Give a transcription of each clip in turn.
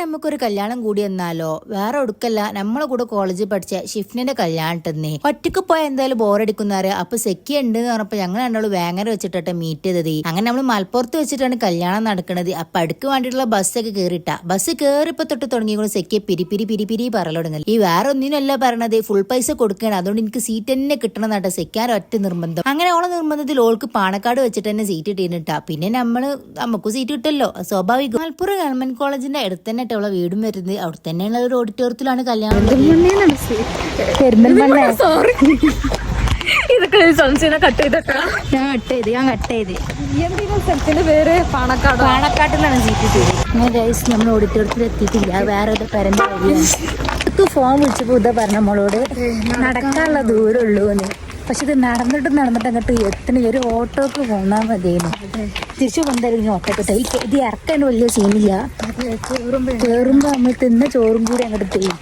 നമുക്കൊരു കല്യാണം കൂടി എന്നാലോ? വേറെ ഒടുക്കല്ല, നമ്മളെ കൂടെ കോളേജിൽ പഠിച്ച ഷിഫ്റ്റിന്റെ കല്യാണത്തിന് ഒറ്റക്ക് പോയ എന്തായാലും ബോറടിക്കുന്നവര്. അപ്പൊ സെക്കി ഉണ്ട് എന്ന് പറഞ്ഞപ്പോ ഞങ്ങൾ രണ്ടാളും വേങ്ങര വെച്ചിട്ടെ മീറ്റ് ചെയ്തത്. അങ്ങനെ നമ്മൾ മലപ്പുറത്ത് വെച്ചിട്ടാണ് കല്യാണം നടക്കുന്നത്. അപ്പൊ അടുക്ക് വേണ്ടിയിട്ടുള്ള ബസ്സൊക്കെ കേറിട്ടാ. ബസ് കേറിപ്പോ തൊട്ട് തുടങ്ങിക്കൊണ്ട് സെക്കിയെ പിരി പറയലുടങ്ങി. ഈ വേറെ ഒന്നിനല്ല പറഞ്ഞത്, ഫുൾ പൈസ കൊടുക്കുകയാണ്, അതുകൊണ്ട് എനിക്ക് സീറ്റ് തന്നെ കിട്ടണം എന്നാട്ടെ സെക്കാൻ ഒറ്റ നിർബന്ധം. അങ്ങനെ ഓളെ നിർബന്ധത്തിൽ ഓൾക്ക് പാണക്കാട് വെച്ചിട്ട് തന്നെ സീറ്റ് ഇട്ടിട്ടാ. പിന്നെ നമുക്ക് സീറ്റ് കിട്ടല്ലോ, സ്വാഭാവികം. മലപ്പുറം ഗവൺമെന്റ് കോളേജിന്റെ അടുത്ത് തന്നെ അവളെ വീടും വരുന്നത്. അവിടെ തന്നെയുള്ള ഒരു ഓഡിറ്റോറിയത്തിലാണ് കല്യാണം. പാണക്കാട്ടിലാണ് സീറ്റ് കിട്ടിയത്. നമ്മൾ ഓഡിറ്റോറിയത്തിൽ എത്തിയിട്ടില്ല, വേറെ പരമ്പ വഴിയാണ്. ഫോൺ വിളിച്ചപ്പോ ഇതാ പറഞ്ഞ നമ്മളോട് നടക്കാനുള്ള ദൂരമുള്ളൂ എന്ന്. പക്ഷെ ഇത് നടന്നിട്ട് അങ്ങോട്ട് എത്തണ ഒരു ഓട്ടോക്ക് പോന്നാ മതിയായിരുന്നു. തിരിച്ചു കൊണ്ടായിരുന്നു ഓട്ടോക്ക്. ഇത് ഇറക്കാൻ വലിയ സീനില്ല. കേറുമ്പോ നമ്മൾ തിന്ന ചോറും കൂടി അങ്ങോട്ട് ചെയ്യും.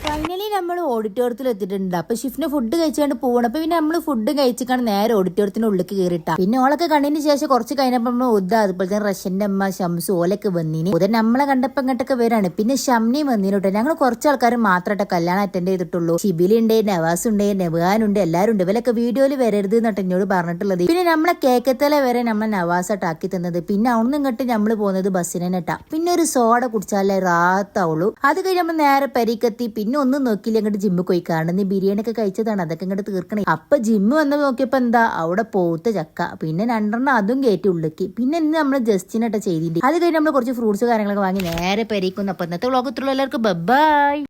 ഫൈനലി നമ്മൾ ഓഡിറ്റോറിയത്തിൽ എത്തിയിട്ടുണ്ട്. അപ്പൊ ഷിഫ്റ്റിന് ഫുഡ് കഴിച്ചുകൊണ്ട് പോകണം. അപ്പൊ പിന്നെ നമ്മൾ ഫുഡ് കഴിച്ചിട്ടാണ് നേരെ ഓഡിറ്റോറിയത്തിന്റെ ഉള്ളിലേക്ക് കയറിയിട്ടാ. പിന്നെ ഓളൊക്കെ കണ്ടതിന് ശേഷം കുറച്ച് കഴിഞ്ഞപ്പോ നമ്മൾ ഉദ്ദ, അതുപോലെ തന്നെ റഷ്യന്റെ അമ്മ ഷംസു ഓലൊക്കെ വന്നിന്. ഉദൻ നമ്മളെ കണ്ടപ്പോ ഇങ്ങോട്ടൊക്കെ വരാണ്. പിന്നെ ഷംനിയും വന്നിട്ടോ. ഞങ്ങൾ കുറച്ച് ആൾക്കാർ മാത്രമായിട്ട് കല്യാണം അറ്റൻഡ് ചെയ്തിട്ടുള്ളൂ. ഷിബിലുണ്ട്, നവാസ് ഉണ്ട്, നെവാനുണ്ട്, എല്ലാവരും ഉണ്ട്. ഇവരൊക്കെ വീഡിയോയിൽ വരരുത് എന്നിട്ട് എന്നോട് പറഞ്ഞിട്ടുള്ളത്. പിന്നെ നമ്മളെ കേക്കത്തല വരെ നമ്മളെ നവാസാട്ടാക്കി തന്നത്. പിന്നെ അവിടുന്ന് ഇങ്ങോട്ട് നമ്മൾ പോകുന്നത് ബസ്സിനെട്ടാ. പിന്നെ ഒരു സോഡ കുടിച്ചാലേ റാത്താവുള്ളൂ. അത് കഴിഞ്ഞ് നമ്മൾ നേരെ പെരീക്കെത്തി. പിന്നെ ഒന്നും നോക്കിയില്ല, അങ്ങോട്ട് ജിമ്മ് പോയി. കാരണം നീ ബിരിയാണി ഒക്കെ കഴിച്ചതാണ്, അതൊക്കെ ഇങ്ങോട്ട് തീർക്കണേ. അപ്പൊ ജിമ്മ് വന്ന് നോക്കിയപ്പോ എന്താ അവിടെ പോത്ത ചക്ക. പിന്നെ 2 അതും കയറ്റി ഉള്ളിക്ക്. പിന്നെ ഇന്ന് നമ്മൾ ജസ്റ്റിനട്ട ചെയ്തിട്ട് അത് കഴിഞ്ഞ് നമ്മൾ കുറച്ച് ഫ്രൂട്ട്സ് കാര്യങ്ങളൊക്കെ വാങ്ങി നേരെ പെരീക്കുന്നു. അപ്പൊ ഇന്നത്തെ വ്ളോഗ് ഇത്രയുള്ളൂ. എല്ലാവർക്കും ബൈ.